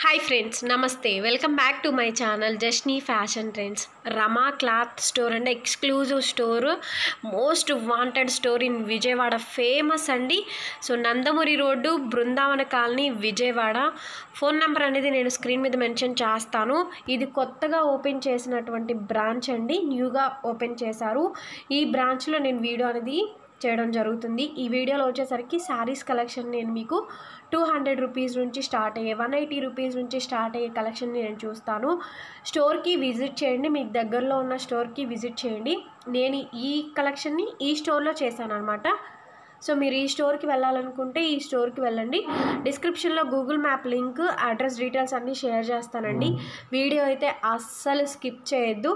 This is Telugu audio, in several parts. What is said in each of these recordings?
హాయ్ ఫ్రెండ్స్, నమస్తే. Welcome back to my channel Jasni fashion trends. Rama cloth store అండి, exclusive store, most wanted store in Vijayawada. Famous అండి. So Nandamuri road, Brindavana colony, Vijayawada. Phone number అనేది నేను స్క్రీన్ మీద మెన్షన్ చేస్తాను. ఇది కొత్తగా ఓపెన్ చేసినటువంటి బ్రాంచ్ అండి, న్యూగా ఓపెన్ చేశారు. ఈ బ్రాంచ్లో నేను వీడియో అనేది చేయడం జరుగుతుంది. ఈ వీడియోలో వచ్చేసరికి శారీస్ కలెక్షన్ నేను మీకు 200 రూపీస్ నుంచి స్టార్ట్ అయ్యే 180 రూపీస్ నుంచి స్టార్ట్ అయ్యే కలెక్షన్ నేను చూస్తాను. స్టోర్కి విజిట్ చేయండి, మీకు దగ్గరలో ఉన్న స్టోర్కి విజిట్ చేయండి. నేను ఈ కలెక్షన్ని ఈ స్టోర్లో చేశాను అనమాట. సో మీరు ఈ స్టోర్కి వెళ్ళాలనుకుంటే ఈ స్టోర్కి వెళ్ళండి. డిస్క్రిప్షన్లో Google map link, address details అన్నీ షేర్ చేస్తానండి. వీడియో అయితే అస్సలు స్కిప్ చేయొద్దు.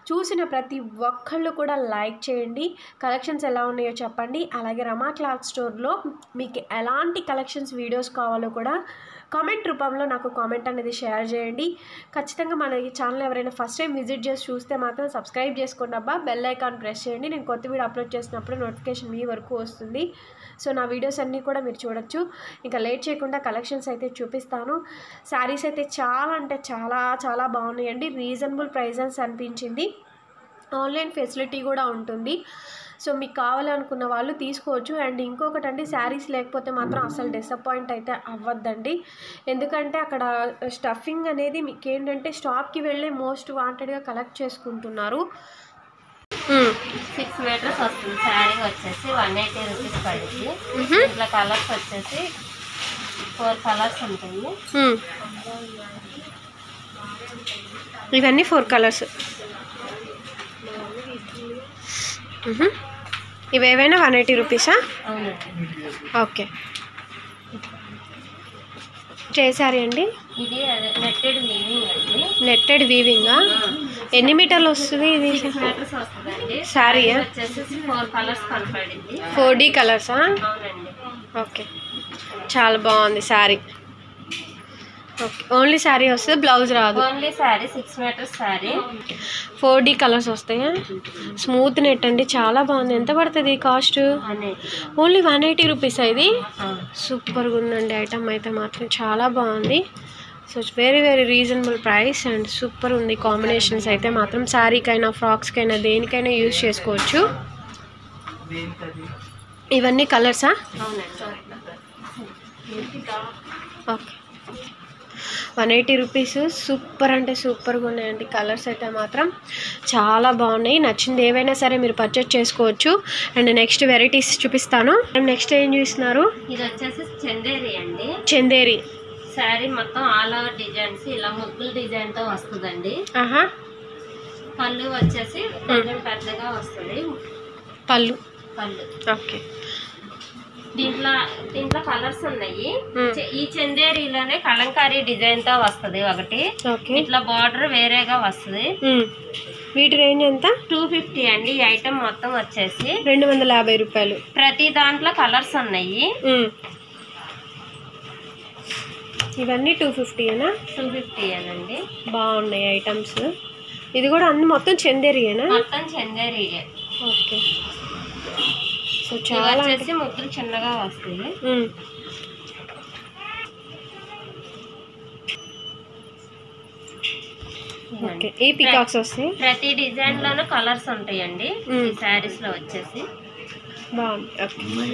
చూసిన ప్రతి ఒక్కళ్ళు కూడా లైక్ చేయండి. కలెక్షన్స్ ఎలా ఉన్నాయో చెప్పండి. అలాగే రమా క్లాత్ స్టోర్లో మీకు ఎలాంటి కలెక్షన్స్ వీడియోస్ కావాలో కూడా కామెంట్ రూపంలో నాకు కామెంట్ అనేది షేర్ చేయండి. ఖచ్చితంగా మన ఈ ఛానల్ ఎవరైనా ఫస్ట్ టైం విజిట్ చేసి చూస్తే మాత్రం సబ్స్క్రైబ్ చేసుకోండి అబ్బా. బెల్ ఐకాన్ ప్రెస్ చేయండి. నేను కొత్త వీడియో అప్లోడ్ చేసినప్పుడు నోటిఫికేషన్ మీ వరకు వస్తుంది. సో నా వీడియోస్ అన్నీ కూడా మీరు చూడొచ్చు. ఇంకా లేట్ చేయకుండా కలెక్షన్స్ అయితే చూపిస్తాను. శారీస్ అయితే చాలా అంటే చాలా చాలా బాగున్నాయండి. రీజనబుల్ ప్రైజెస్ అనిపించింది. ఆన్లైన్ ఫెసిలిటీ కూడా ఉంటుంది. సో మీకు కావాలనుకున్న వాళ్ళు తీసుకోవచ్చు. అండ్ ఇంకొకటి అండి, శారీస్ లేకపోతే మాత్రం అసలు డిసప్పాయింట్ అయితే అవ్వద్దండి. ఎందుకంటే అక్కడ స్టఫింగ్ అనేది మీకు ఏంటంటే స్టాప్కి వెళ్ళే మోస్ట్ వాంటెడ్గా కలెక్ట్ చేసుకుంటున్నారు. 6 మీటర్స్ వస్తుంది. శారీ వచ్చేసి 180 రూపీస్ పడుతుంది. ఇట్లా కలర్స్ వచ్చేసి 4 కలర్స్ ఉంటుంది. ఇవన్నీ 4 కలర్స్. ఇవేవైనా 180 రూపీసా? ఓకే, చేశారు అండి. ఇది నెట్టెడ్ వీవింగ్ అండి. నెట్టెడ్ వీవింగా? ఎన్ని మీటర్లు వస్తుంది ఇది? 6 మీటర్స్ వస్తుందండి. శారీ వచ్చేసి 4 కలర్స్ కనపడింది. 4D కలర్సా? అవునండి. ఓకే, చాలా బాగుంది శారీ. ఓకే, ఓన్లీ శారీ వస్తుంది, బ్లౌజ్ రాదు. Only sari 6 metres sari. 4D colours వస్తాయా? స్మూత్ నెట్ అండి, చాలా బాగుంది. ఎంత పడుతుంది కాస్ట్? Only 180 rupees. ఇది సూపర్గా ఉందండి. ఐటమ్ అయితే మాత్రం చాలా బాగుంది. So very very reasonable price and super ఉంది. కాంబినేషన్స్ అయితే మాత్రం శారీకైనా ఫ్రాక్స్కైనా దేనికైనా యూజ్ చేసుకోవచ్చు. ఇవన్నీ కలర్సా? Okay, 180 rupees. సూపర్ అంటే సూపర్గా ఉన్నాయండి. కలర్స్ అయితే మాత్రం చాలా బాగున్నాయి. నచ్చింది ఏవైనా సరే మీరు పర్చేజ్ చేసుకోవచ్చు. అండ్ నెక్స్ట్ వెరైటీస్ చూపిస్తాను. నెక్స్ట్ ఏం చూస్తున్నారు? ఇది వచ్చేసి చందేరి అండి. చందేరి శారీ మొత్తం ఆల్ ఓవర్ డిజైన్స్ ఇలా ముగ్గుల డిజైన్ తో వస్తుందండి. పళ్ళు వచ్చేసి కొంచెం పెద్దగా వస్తుంది. పళ్ళు ఓకే. దీంట్లో కలర్స్ ఉన్నాయి. ఈ చందేరిలోనే కలంకారీ డిజైన్ తో వస్తుంది ఒకటి. ఇట్లా బార్డర్ వేరేగా వస్తుంది. వీటి రేంజ్ ఎంత? 250 అండి. ఈ ఐటమ్ మొత్తం వచ్చేసి 250 రూపాయలు. ప్రతి దాంట్లో కలర్స్ ఉన్నాయి. ఇవన్నీ 250ఏనా? 250 అనండి. బాగున్నాయి ఐటమ్స్. ఇది కూడా అన్ని మొత్తం చందేరియేనా? మొత్తం చందేరియే. ఓకే. సో చాలా వచ్చేసి ముగ్గులు చిన్నగా వస్తుంది. ఓకే, ఈ పికాక్స్ వస్తాయి. ప్రతి డిజైన్ లోనూ కలర్స్ ఉంటాయండి ఈ శారీస్ లో వచ్చేసి. బాగుంది.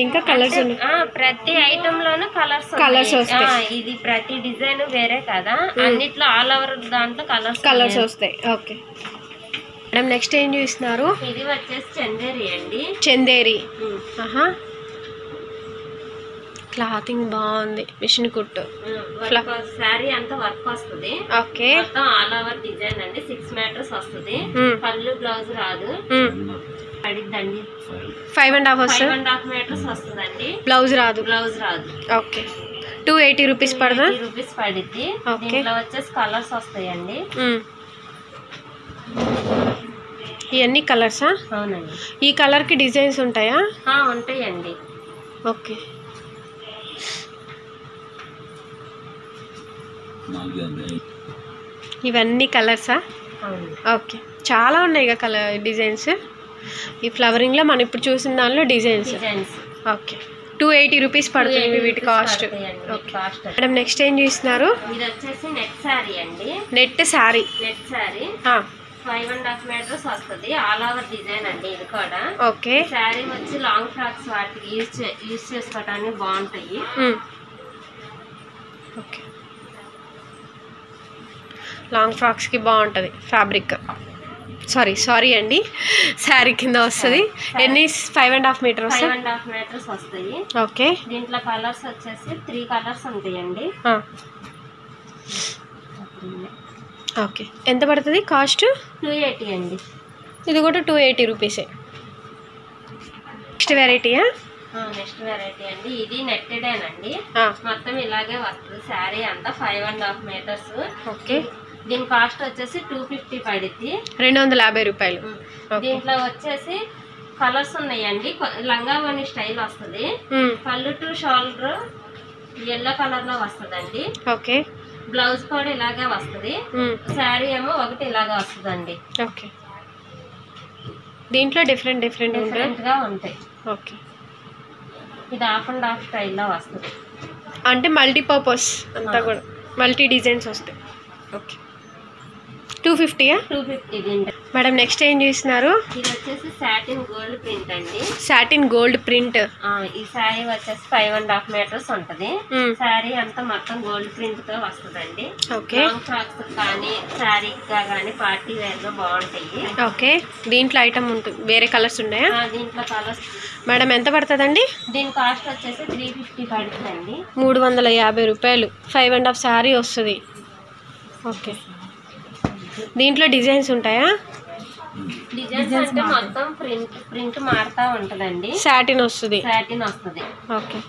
ఇంకా కలర్స్ ప్రతి ఐటమ్ లోనూ కలర్స్ వస్తాయి. ఇది ప్రతి డిజైన్ వేరే కదా, అన్నిట్లో ఆల్ ఓవర్ దాంట్లో కలర్స్ వస్తాయి. ఓకే మేడం, నెక్స్ట్ ఏం చూస్తున్నారు? ఇది వచ్చేసి చందేరి అండి. చందేరి. క్లాతింగ్ బాగుంది. మిషన్ కుట్టు. శారీ అంతా వర్క్ వస్తుంది. ఓకే, మొత్తం ఆల్ ఓవర్ డిజైన్ అండి. 6 మీటర్స్ వస్తుంది. పళ్ళు బ్లౌజ్ రాదు. పడిద్దండి. 5.5 మీటర్స్ వస్తుందండి. బ్లౌజ్ రాదు. ఓకే, 280 రూపీస్ పడదా? 280 రూపీస్ పడిద్ది. దీంట్లో వచ్చేసి కలర్స్ వస్తాయండి. ఇవన్నీ కలర్సా? అవునండి. ఈ కలర్ కి డిజైన్స్ ఉంటాయా? ఉంటాయండి. ఓకే, ఇవన్నీ కలర్సా? ఓకే, చాలా ఉన్నాయి ఇక కలర్ డిజైన్స్. ఈ ఫ్లవరింగ్లో మనం ఇప్పుడు చూసిన దానిలో డిజైన్స్. ఓకే, 280 రూపీస్ పడుతుంది వీటి కాస్ట్. మేడం నెక్స్ట్ ఏం చూస్తున్నారు? ఇది వచ్చేసి నెట్ శారీ అండి. నెట్ శారీ 5.5 మీటర్స్ వస్తుంది. ఆల్ ఓవర్ డిజైన్ అండి ఇది కూడా. ఓకే. శారీ వచ్చి లాంగ్ ఫ్రాక్స్ వాటికి యూజ్ చేసుకోవడానికి బాగుంటాయి. ఓకే, లాంగ్ ఫ్రాక్స్కి బాగుంటుంది ఫ్యాబ్రిక్. సారీ అండి, శారీ కింద వస్తుంది. ఎన్ని 5.5 మీటర్ వస్తాయి? 5.5 మీటర్స్ వస్తాయి. ఓకే. దీంట్లో కలర్స్ వచ్చేసి 3 కలర్స్ ఉంటాయండి. ఓకే, ఎంత పడుతుంది కాస్ట్? 280 అండి. ఇది కూడా 280 రూపీసే. నెక్స్ట్ వెరైటీయా? నెక్స్ట్ వెరైటీ అండి. ఇది నెట్టెడేనండి. మొత్తం ఇలాగే వస్తుంది శారీ అంతా 5.5 మీటర్స్. ఓకే. దీని కాస్ట్ వచ్చేసి 250 పడుద్ది. 250 రూపాయలు. దీంట్లో వచ్చేసి కలర్స్ ఉన్నాయండి. లంగావోని స్టైల్ వస్తుంది. పళ్ళు టు షోల్డర్ ఎల్లో కలర్ లో వస్తుందండి. ఓకే. బ్లౌజ్ కూడా ఇలాగే వస్తుంది. శారీ ఏమో ఒకటి ఇలాగా వస్తుందండి. ఓకే. దీంట్లో డిఫరెంట్ గా ఉంటాయి. ఓకే. ఇది హాఫ్ అండ్ హాఫ్ స్టైల్లో వస్తుంది. అంటే మల్టీపర్పస్ అంతా కూడా మల్టీ డిజైన్స్ వస్తాయి. ఓకే. 250యా? 250 దీంట్లో. మేడం నెక్స్ట్ ఏం చూస్తున్నారు? ఇది వచ్చేసి సాటిన్ గోల్డ్ ప్రింట్ అండి. Satin gold print. ఈ శారీ వచ్చేసి 5.5 మీటర్స్ ఉంటది. శారీ అంతా మొత్తం గోల్డ్ ప్రింట్ తో వస్తుందండి. ఓకే. లాంగ్ ఫ్రాక్స్ కానీ శారీ కానీ పార్టీ వేర్ గా బాగుంటాయి. ఓకే. దీంట్లో ఐటమ్ ఉంటుంది, వేరే కలర్స్ ఉన్నాయా? దీంట్లో కలర్స్. మేడం ఎంత పడుతుందండి? దీని కాస్ట్ వచ్చేసి 350 పడుతుందండి. 350 రూపాయలు. 5.5 శారీ వస్తుంది. ఓకే. దీంట్లో డిజైన్స్ ఉంటాయా? డిజైన్స్ అంటే మొత్తం ప్రింట్ మారుతా ఉంటదండి. సాటిన్ వస్తుంది. ఓకే.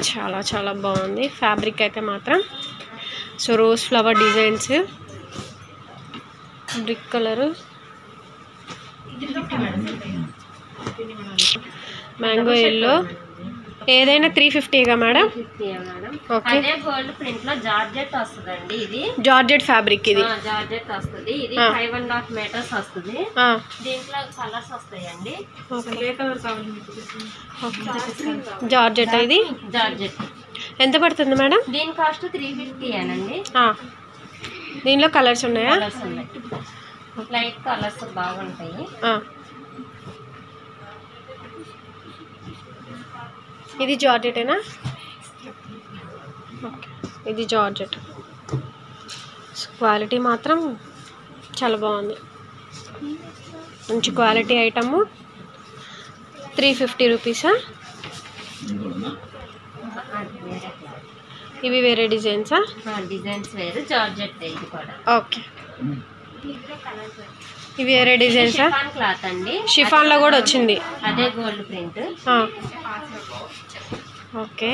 చాలా చాలా బాగుంది ఫ్యాబ్రిక్ అయితే మాత్రం. So rose flower designs, brick colour, mango yellow. ఏదైనా 350గా మేడం? ఓకే. గోల్డ్ ప్రింట్ లో జార్జెట్ వస్తుందండి. ఇది జార్జెట్ ఫ్యాబ్రిక్. ఇది జార్జెట్ వస్తుంది. ఇది 5.5 మీటర్స్ వస్తుంది. దీంట్లో కలర్స్ వస్తాయండి. జార్జెట్. ఇది జార్జెట్. ఎంత పడుతుంది మేడం? దీని కాస్ట్ 350 అనండి. దీనిలో కలర్స్ ఉన్నాయా? లైట్ కలర్స్ బాగుంటాయి. ఇది జార్జెటేనా? ఓకే. ఇది జార్జెట్. క్వాలిటీ మాత్రం చాలా బాగుంది, మంచి క్వాలిటీ ఐటమ్. 350 రూపీసా? ఇవి వేరే డిజైన్సా? డిజైన్స్ వేరు, జార్జెట్ ఇది కూడా. ఓకే. ఇవి వేరే డిజైన్సా? క్లాత్ అండి. షిఫాన్లో కూడా వచ్చింది. అదే గోల్డ్ ప్రింట్. ఓకే.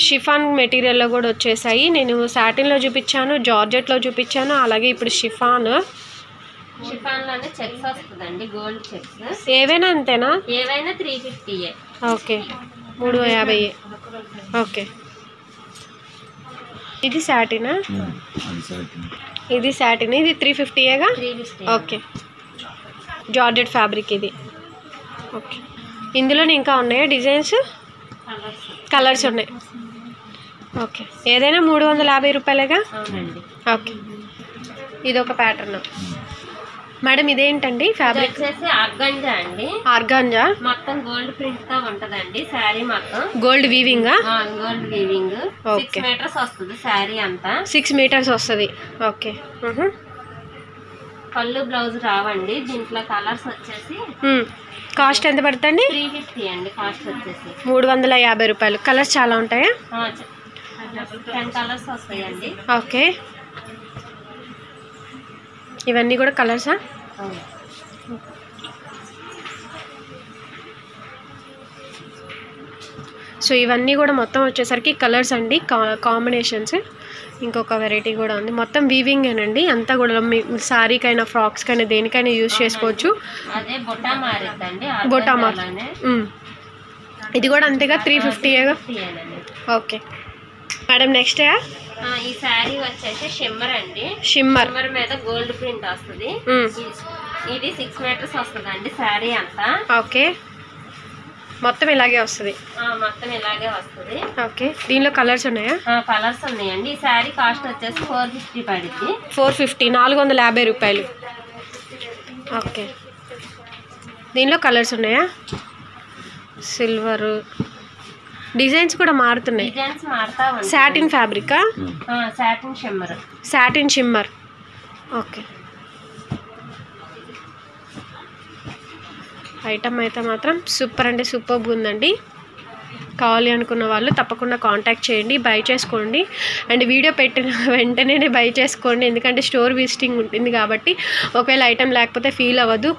షిఫాన్ మెటీరియల్లో కూడా వచ్చేసాయి. నేను సాటిన్లో చూపించాను, జార్జెట్లో చూపించాను, అలాగే ఇప్పుడు షిఫాన్లోనే చెక్స్ వస్తుందండి, గోల్డ్ చెక్స్. ఏవైనా అంతేనా? ఏవైనా 350. ఓకే. 350. ఓకే. ఇది సాటినా? ఇది సాటిన్. ఇది 350గా? ఓకే. జార్జెట్ ఫ్యాబ్రిక్ ఇది. ఓకే. ఇందులోనే ఇంకా ఉన్నాయా డిజైన్స్? కలర్స్ ఉన్నాయి. ఓకే. ఏదైనా 350 రూపాయలేగా? ఓకే. ఇది ఒక ప్యాటర్న్. మేడం ఇదేంటండి ఫ్యాబ్రిక్? ఆర్గాంజా అండి. ఆర్గాంజా మొత్తం గోల్డ్ ప్రింట్ తో ఉంటదండి శారీ మొత్తం. Gold weaving? Gold weaving. 6 metres వస్తుంది శారీ అంతా. 6 మీటర్స్ వస్తుంది. ఓకే. పళ్ళు బ్లౌజ్ రావండి. దీంట్లో కలర్స్ వచ్చేసి కాస్ట్ ఎంత పడుతుంది? 350 అండి కాస్ట్ వచ్చేసి. 350 రూపాయలు. కలర్స్ చాలా ఉంటాయా? 10 కలర్స్ వస్తాయండి. ఓకే. ఇవన్నీ కూడా కలర్సా? సో ఇవన్నీ కూడా మొత్తం వచ్చేసరికి కలర్స్ అండి, కాంబినేషన్స్. ఇంకొక వెరైటీ కూడా ఉంది, మొత్తం వీవింగేనండి అంతా కూడా. మీ శారీకైనా ఫ్రాక్స్కైనా దేనికైనా యూజ్ చేసుకోవచ్చు. బొటా మార్. ఇది కూడా అంతేగా? 350గా? ఓకే. మేడం నెక్స్ట్ ఈ శారీ వచ్చేసి షిమ్మర్ అండి. షిమ్మర్ మీద గోల్డ్ ప్రింట్ వస్తుంది. ఇది 6 మీటర్స్ వస్తుందండి శారీ అంతా. ఓకే, మొత్తం ఇలాగే వస్తుంది. మొత్తం ఇలాగే వస్తుంది. ఓకే, దీనిలో కలర్స్ ఉన్నాయా? కలర్స్ ఉన్నాయండి. ఈ శారీ కాస్ట్ వచ్చేసి 450 పడుద్ది. 450, 450 రూపాయలు. ఓకే, దీనిలో కలర్స్ ఉన్నాయా? సిల్వర్ డిజైన్స్ కూడా మారుతున్నాయి. డిజైన్స్ మారుతా ఉంటాయి. సాటిన్ ఫ్యాబ్రికా? Satin shimmer. Satin shimmer. Okay, item అయితే మాత్రం సూపర్ అంటే సూపర్గా ఉందండి. కావాలి అనుకున్న వాళ్ళు తప్పకుండా కాంటాక్ట్ చేయండి, బై చేసుకోండి. అండ్ వీడియో పెట్టిన వెంటనే బై చేసుకోండి, ఎందుకంటే స్టోర్ విజిటింగ్ ఉంటుంది కాబట్టి ఒకవేళ ఐటమ్ లేకపోతే ఫీల్ అవ్వదు.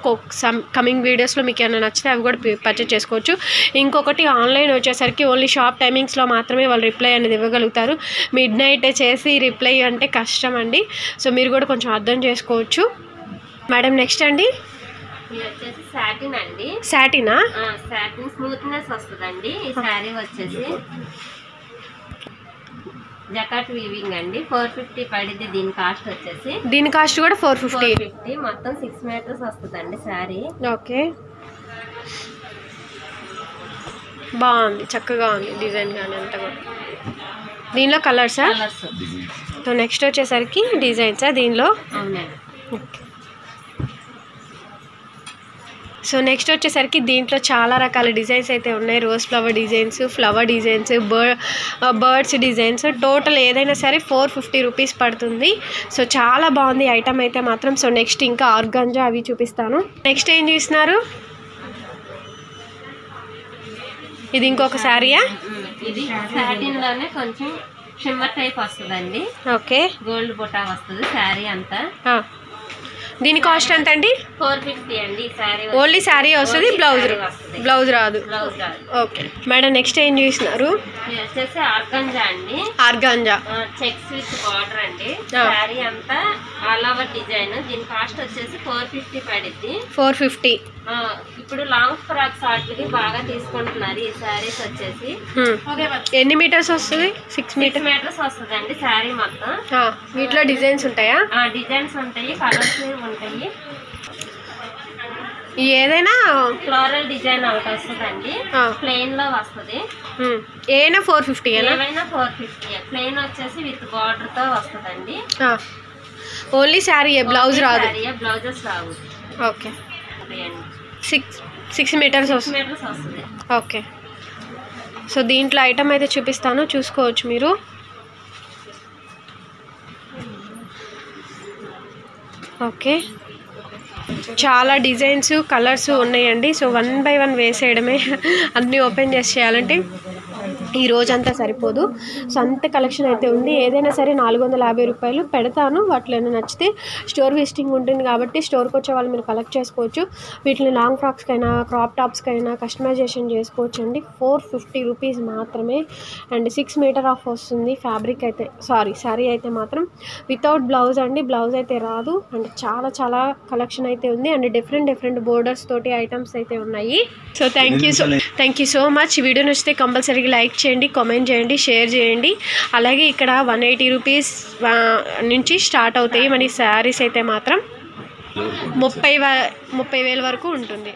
కమింగ్ వీడియోస్లో మీకు ఏమైనా నచ్చితే అవి కూడా పర్చేస్ చేసుకోవచ్చు. ఇంకొకటి, ఆన్లైన్ వచ్చేసరికి ఓన్లీ షాప్ టైమింగ్స్లో మాత్రమే వాళ్ళు రిప్లై అనేది ఇవ్వగలుగుతారు. మిడ్ నైట్ చేసి రిప్లై అంటే కష్టం అండి. సో మీరు కూడా కొంచెం అర్థం చేసుకోవచ్చు. మేడం నెక్స్ట్ అండి, ఇది వచ్చేసి సాటిన్ అండి. సాటినా? సాటిన్ స్మూత్నెస్ వస్తుందండి. ఈ శారీ వచ్చేసి జకాట్ వీవింగ్ అండి. 450 పడింది దీని కాస్ట్ వచ్చేసి. దీని కాస్ట్ కూడా 450. మొత్తం 6 మీటర్స్ వస్తుందండి శారీ. ఓకే, బాగుంది, చక్కగా ఉంది డిజైన్ కానీ అంతా కూడా. దీనిలో కలర్సా? కలర్స్. సో నెక్స్ట్ వచ్చేసరికి డిజైన్సా దీనిలో? అవునండి. ఓకే, సో నెక్స్ట్ వచ్చేసరికి దీంట్లో చాలా రకాల డిజైన్స్ అయితే ఉన్నాయి. Rose flower designs, flower designs, birds designs, total ఏదైనా సరే 450 రూపీస్ పడుతుంది. సో చాలా బాగుంది ఐటమ్ అయితే మాత్రం. సో నెక్స్ట్ ఇంకా ఆర్గాంజా అవి చూపిస్తాను. నెక్స్ట్ ఏం చూస్తున్నారు? ఇది ఇంకొక శారీయా? ఇది సాటిన్ లోనే కొంచెం షిమ్మర్ టైప్ వస్తుందండి. ఓకే, గోల్డ్ బుటా వస్తుంది శారీ అంతా. దీని కాస్ట్ ఎంత అండి? 450 అండి. శారీ ఓన్లీ శారీ వస్తుంది, బ్లౌజ్ రాదు. బ్లౌజ్ రాదు. ఓకే మేడం, నెక్స్ట్ ఏం చూస్తున్నారు? ఇది వచ్చేసి ఆర్గాంజా అండి. ఆర్గాంజా చెక్స్ విత్ బార్డర్ అండి. శారీ అంతా ఆల్ ఓవర్ డిజైన్. దీని కాస్ట్ వచ్చేసి 450 పడింది. 450. ఇప్పుడు లాంగ్ ఫ్రాక్స్ వాటికి బాగా తీసుకుంటున్నారు ఈ శారీస్ వచ్చేసి. ఎన్ని మీటర్స్ వస్తుంది? 6 మీటర్స్ వస్తుంది అండి శారీ మొత్తం. వీటిలో డిజైన్స్ ఉంటాయా? డిజైన్స్ ఉంటాయి, కలర్స్ ఉంటాయి. ఏదైనా ఫ్లోరల్ డిజైన్ ఒకటి వస్తుందండి, ప్లెయిన్ లో వస్తుంది. ఏదైనా 450. ఏమైనా 450. ప్లెయిన్ వచ్చేసి విత్ బార్డర్ తో వస్తుందండి. ఓన్లీ శారీ, బ్లౌజ్ రాదు. బ్లౌజెస్ రావు. ఓకే, 6 మీటర్స్ వస్తుంది. ఓకే, సో దీంట్లో ఐటమ్ అయితే చూపిస్తాను, చూసుకోవచ్చు మీరు. ఓకే, చాలా డిజైన్స్, కలర్స్ ఉన్నాయండి. సో 1 బై 1 వేసేయడమే, అన్నీ ఓపెన్ చేసి చేయాలంటే ఈ రోజంతా సరిపోదు. సో అంత కలెక్షన్ అయితే ఉంది. ఏదైనా సరే 450 రూపాయలు పెడతాను. వాటిలో నచ్చితే స్టోర్ విజిటింగ్ ఉంటుంది కాబట్టి స్టోర్కి వచ్చే వాళ్ళు మీరు కలెక్ట్ చేసుకోవచ్చు. వీటిని లాంగ్ ఫ్రాక్స్కైనా, క్రాప్ టాప్స్కైనా కస్టమైజేషన్ చేసుకోవచ్చు అండి. 450 రూపీస్ మాత్రమే. అండ్ 6 మీటర్ ఆఫ్ వస్తుంది ఫ్యాబ్రిక్ అయితే, శారీ అయితే మాత్రం వితౌట్ బ్లౌజ్ అండి. బ్లౌజ్ అయితే రాదు. అండ్ చాలా చాలా కలెక్షన్ అయితే ఉంది. అండ్ డిఫరెంట్ బోర్డర్స్ తోటి ఐటమ్స్ అయితే ఉన్నాయి. So thank you so much. Video నచ్చితే కంపల్సరీగా లైక్ చేయండి, కామెంట్ చేయండి, షేర్ చేయండి. అలాగే ఇక్కడ 180 రూపీస్ నుంచి స్టార్ట్ అవుతాయి మన శారీస్ అయితే మాత్రం 30,000 వరకు ఉంటుంది.